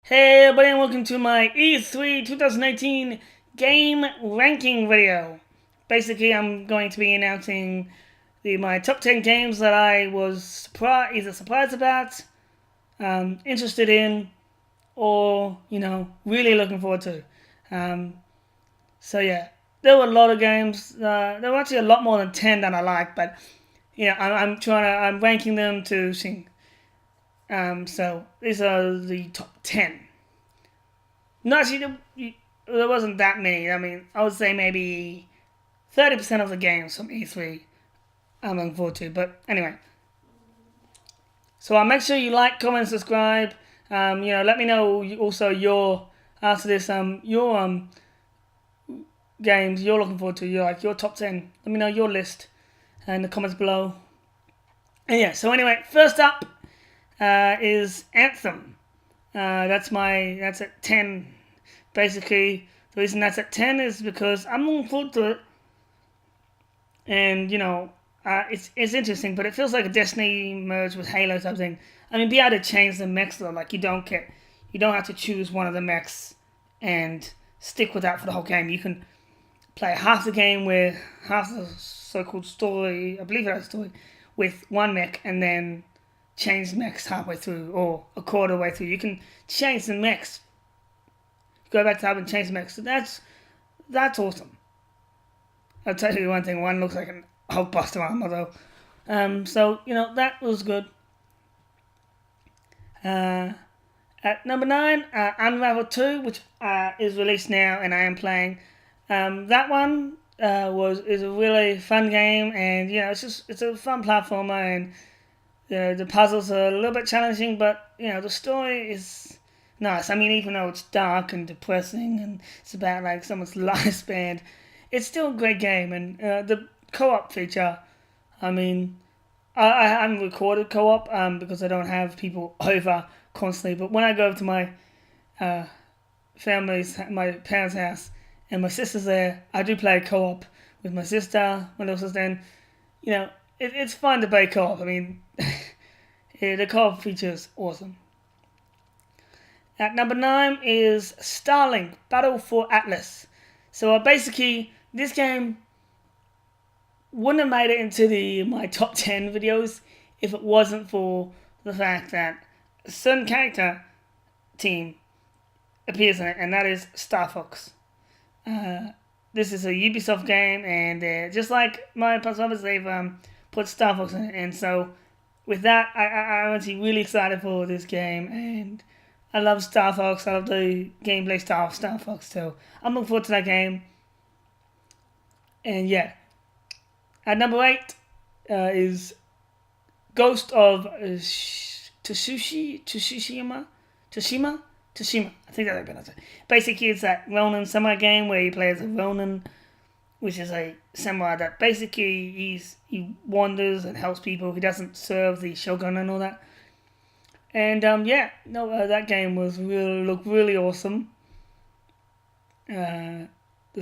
Hey everybody and welcome to my E3 2018 game ranking video. Basically, I'm going to be announcing my top 10 games that I was either surprised about, interested in, or, really looking forward to. Um, so yeah, there were a lot of games. There were actually a lot more than 10 that I liked, but I'm ranking them to see. So these are the top 10. No, actually, there wasn't that many. I mean, I would say maybe 30% of the games from E3 I'm looking forward to. But anyway, so make sure you like, comment, subscribe. Let me know also your after this your games you're looking forward to. Your top 10. Let me know your list in the comments below. And yeah, so anyway, first up is Anthem. That's at 10. Basically, the reason that's at 10 is because I'm looking forward to it. And, it's interesting, but it feels like a Destiny merged with Halo type thing. I mean, be able to change the mechs though. Like, you don't have to choose one of the mechs and stick with that for the whole game. You can play half the game with half the so-called story, I believe that's story, with one mech and then change the mechs halfway through or a quarter way through. You can change the mechs. Go back to and change the mechs. So that's awesome. I'll tell you one thing. One looks like an Hulkbuster armor though. So that was good. At number 9, Unravel 2, which is released now, and I am playing. That one is a really fun game, and it's a fun platformer, and the puzzles are a little bit challenging, but the story is nice. I mean, even though it's dark and depressing, and it's about like someone's lifespan, it's still a great game, and the co-op feature. I mean, I haven't recorded co-op because I don't have people over constantly. But when I go to my my parents' house, and my sister's there, I do play co-op with my sister, my little sister, and it's fun to play co-op. I mean, the co-op feature is awesome. At number 9 is Starlink Battle for Atlas. So basically, this game wouldn't have made it into my top 10 videos if it wasn't for the fact that a certain character team appears in it, and that is Star Fox. This is a Ubisoft game, and just like Mario Plus Rabbids, they've put Star Fox in it, and so with that, I'm actually really excited for this game, and I love Star Fox. I love the gameplay style of Star Fox, so I'm looking forward to that game. And yeah, at number 8 is Ghost of Tsushima. I think that's how you pronounce it. Basically, it's that Ronin samurai game where you play as a Ronin, which is a samurai that basically he wanders and helps people. He doesn't serve the shogun and all that. And that game looked really awesome. The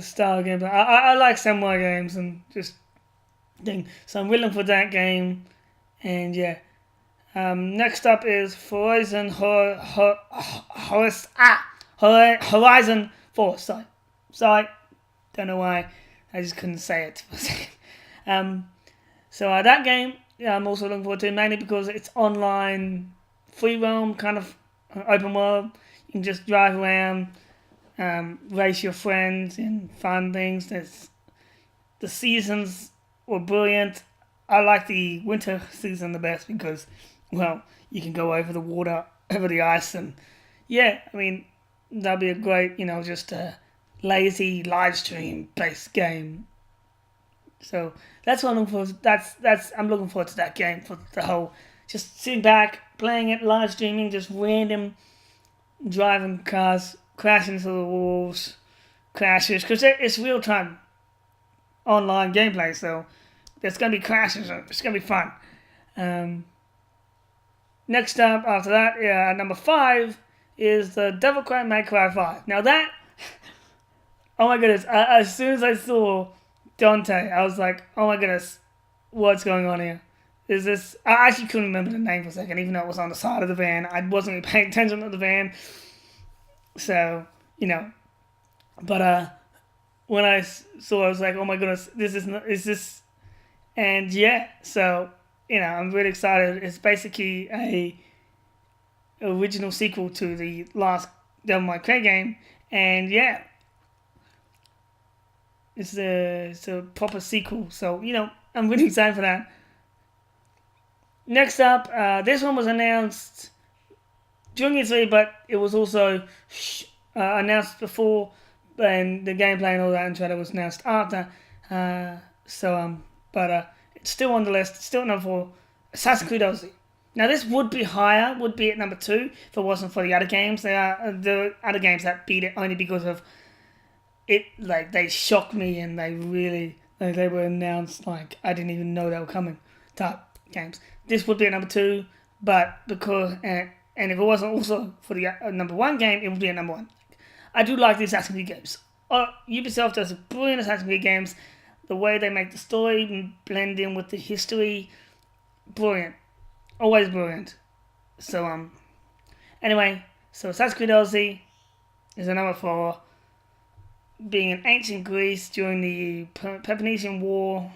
style game, I like samurai games and just thing. So I'm willing for that game, and yeah. Next up is Horizon Horizon 4. Sorry, don't know why. I just couldn't say it for a second. So that game, I'm also looking forward to, mainly because it's online, free roam, kind of open world. You can just drive around, race your friends, and fun things. The seasons were brilliant. I like the winter season the best because, well, you can go over the water, over the ice, and yeah, I mean, that'd be a great, just a lazy live stream based game. So that's what I'm looking for. I'm looking forward to that game for the whole, just sitting back, playing it, live streaming, just random driving cars, crashing into the walls, crashes, because it's real time online gameplay, so there's going to be crashes. It's going to be fun. Next up, after that, number 5 is the Devil May Cry 5. Now that, oh my goodness, as soon as I saw Dante, I was like, oh my goodness, what's going on here? Is this, I actually couldn't remember the name for a second, even though it was on the side of the van. I wasn't really paying attention to the van. So but when I saw, I was like, oh my goodness, this is this, and yeah, so I'm really excited. It's basically a original sequel to the last Devil May Cry game, and yeah, it's a proper sequel. So I'm really excited for that. Next up, this one was announced during E3, but it was also announced before, and the gameplay and all that and trailer was announced after. But it's still on the list. Still number 4, Assassin's Creed Odyssey. Now this would be higher, would be at number 2 if it wasn't for the other games. They are the other games that beat it only because of it. Like they shocked me and they really they were announced like I didn't even know they were coming. Type games. This would be at number 2, but because and if it wasn't also for the number 1 game, it would be at number 1. I do like the Assassin's Creed games. Ubisoft does brilliant Assassin's Creed games. The way they make the story blend in with the history, brilliant. Always brilliant. So anyway, so Assassin's Creed Odyssey is a number 4. Being in ancient Greece during the Peloponnesian War,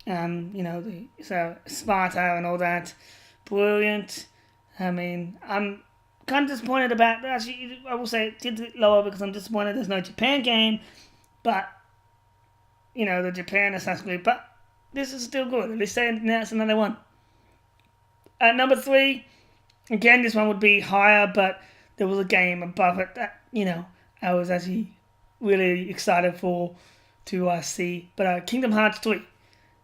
so Sparta and all that, brilliant. I mean, I'm kind of disappointed about. Actually, I will say it did lower because I'm disappointed there's no Japan game, but the Japan Assassin's Creed. But this is still good. At least they announced another one. At number 3, again, this one would be higher, but there was a game above it that I was actually really excited to see. But Kingdom Hearts 3.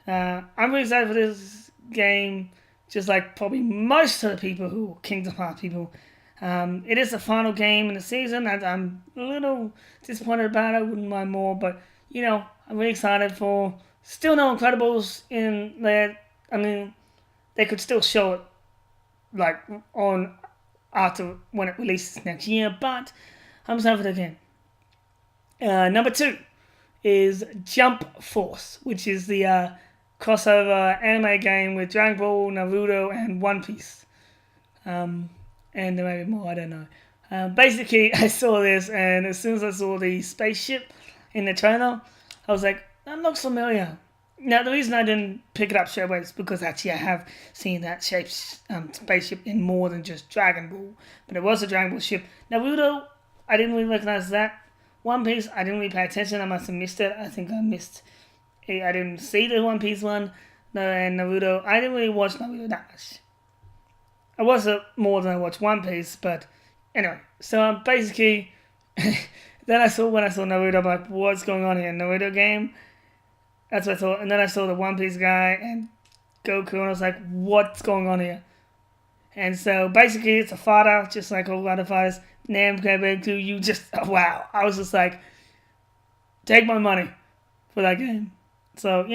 I'm really excited for this game, just like probably most of the people who are Kingdom Hearts people. It is the final game in the season, and I'm a little disappointed about it. I wouldn't mind more, but I'm really excited for. Still no Incredibles in there. I mean, they could still show it like on after when it releases next year, but I'm excited for the game. Number 2 is Jump Force, which is the crossover anime game with Dragon Ball, Naruto, and One Piece. And there may be more, I don't know. Basically, I saw this, and as soon as I saw the spaceship in the trailer, I was like, that looks familiar. Now, the reason I didn't pick it up straight away is because actually I have seen that spaceship in more than just Dragon Ball. But it was a Dragon Ball ship. Naruto, I didn't really recognize that. One Piece, I didn't really pay attention. I must have missed it. I think I missed it. I didn't see the One Piece one. And Naruto, I didn't really watch Naruto that much. I watched it more than I watched One Piece, but anyway. So basically, then when I saw Naruto, I'm like, what's going on here? Naruto game? That's what I thought. And then I saw the One Piece guy and Goku, and I was like, what's going on here? And so basically, it's a fighter, just like all other fighters. Namco, you just, wow. I was just like, take my money for that game. So,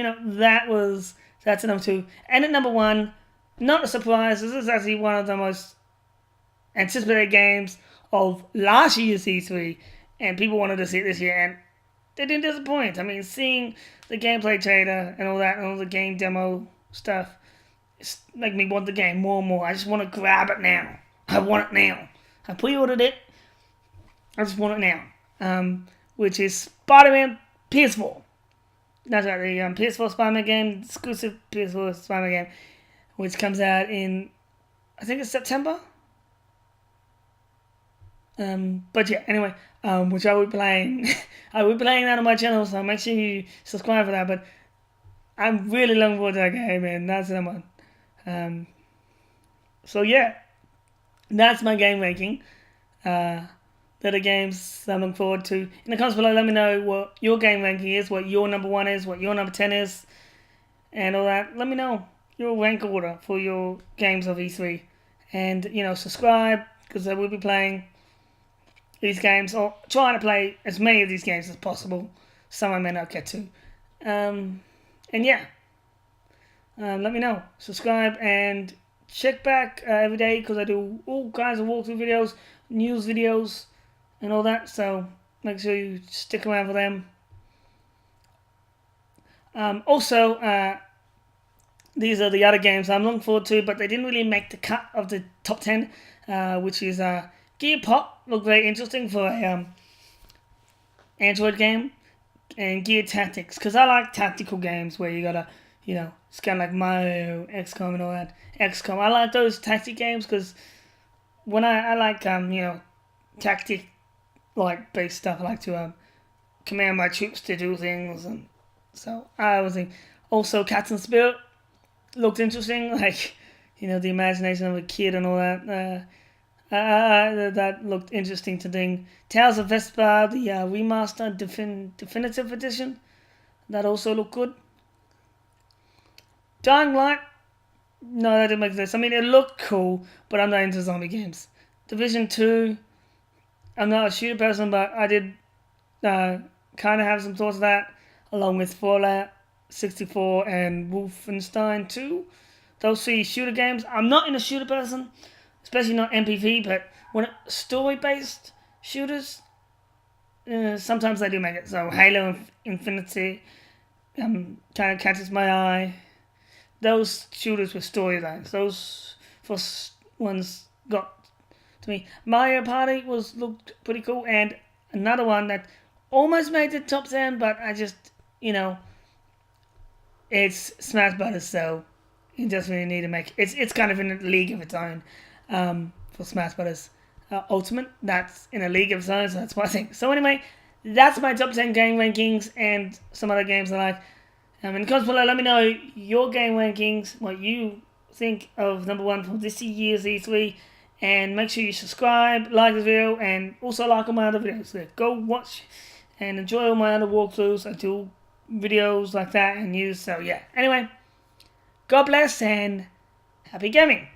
that's a number 2. And at number 1, not a surprise, this is actually one of the most anticipated games of last year's E3, and people wanted to see it this year, and they didn't disappoint. I mean, seeing the gameplay trailer and all that, and all the game demo stuff, it's make me want the game more and more. I just want to grab it now. I want it now. I pre-ordered it. I just want it now. Which is Spider-Man PS4. That's right, the PS4 Spider-Man game, exclusive PS4 Spider-Man game, which comes out in, I think it's September. But yeah, anyway, which I will be playing. I will be playing that on my channel, so make sure you subscribe for that. But I'm really looking forward to that game, and that's the one. So yeah, that's my game ranking. That are games I'm looking forward to. In the comments below, let me know what your game ranking is, what your number 1 is, what your number 10 is, and all that. Let me know your rank order for your games of E3. And, subscribe, because I will be playing these games, or trying to play as many of these games as possible. Some I may not get to. And yeah, let me know. Subscribe and check back every day, because I do all kinds of walkthrough videos, news videos, and all that, so make sure you stick around for them. Also, these are the other games I'm looking forward to, but they didn't really make the cut of the top 10, which is Gear Pop looked very interesting for a Android game, and Gear Tactics, because I like tactical games where you gotta, it's kind of like Mario, XCOM, and all that. XCOM, I like those tactic games because when I like tactic like based stuff. I like to command my troops to do things, and so I was thinking. Also, Captain Spirit looked interesting, like the imagination of a kid and all that. That looked interesting to think. Tales of Vespa, the remastered definitive edition, that also looked good. Dying Light, no, that didn't make sense. I mean, it looked cool, but I'm not into zombie games. Division 2, I'm not a shooter person, but I did kind of have some thoughts of that, along with Fallout 64 and Wolfenstein 2. Those 3 shooter games. I'm not in a shooter person, especially not MPV, but when story-based shooters, sometimes they do make it. So Halo Infinity kind of catches my eye. Those shooters with storylines, those first ones got to me. Mario Party looked pretty cool, and another one that almost made the top 10, but I just, it's Smash Brothers, so you just really need to make it's kind of in a league of its own for Smash Brothers Ultimate. That's in a league of its own, so that's my thing. So anyway, that's my top 10 game rankings and some other games I like. In the comments below, let me know your game rankings, what you think of number 1 from this year's E3, and make sure you subscribe, like the video, and also like all my other videos. So go watch and enjoy all my other walkthroughs. I do videos like that and news. So yeah. Anyway, God bless and happy gaming.